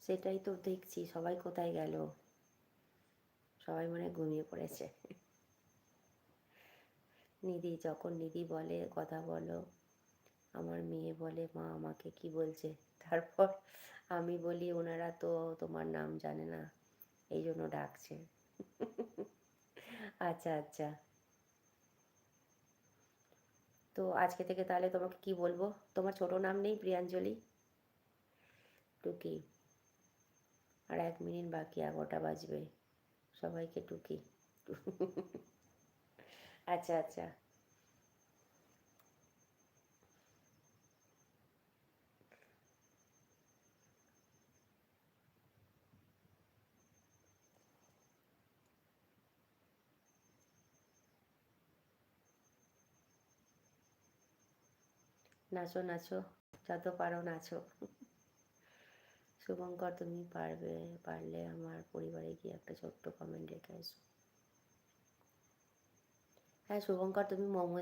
সেটাই তো দেখছি, সবাই কোথায় গেল, সবাই মনে হয় ঘুমিয়ে পড়েছে। নিধি, যখন নিধি বলে কথা বলো, আমার মেয়ে বলে মা আমাকে কি বলছে, তারপর আমি বলি ওনারা তো তোমার নাম জানে না, এই জন্য ডাকছে। আচ্ছা আচ্ছা, তো আজকে থেকে তাহলে তোমাকে কি বলবো? তোমার ছোট নাম নেই প্রিয়াঞ্জলি? টুকি। আর 1 মিনিট বাকি, 11টা বাজবে। সবাইকে টুকি। আচ্ছা আচ্ছা, নাচো নাচো, যত পারো নাচো। শুভঙ্কর, তুমি পারলে আমার পরিবারে গিয়ে একটা ছোট্ট কমেন্ট রেখে আসো। হ্যাঁ শুভঙ্কর, তুমি মোমো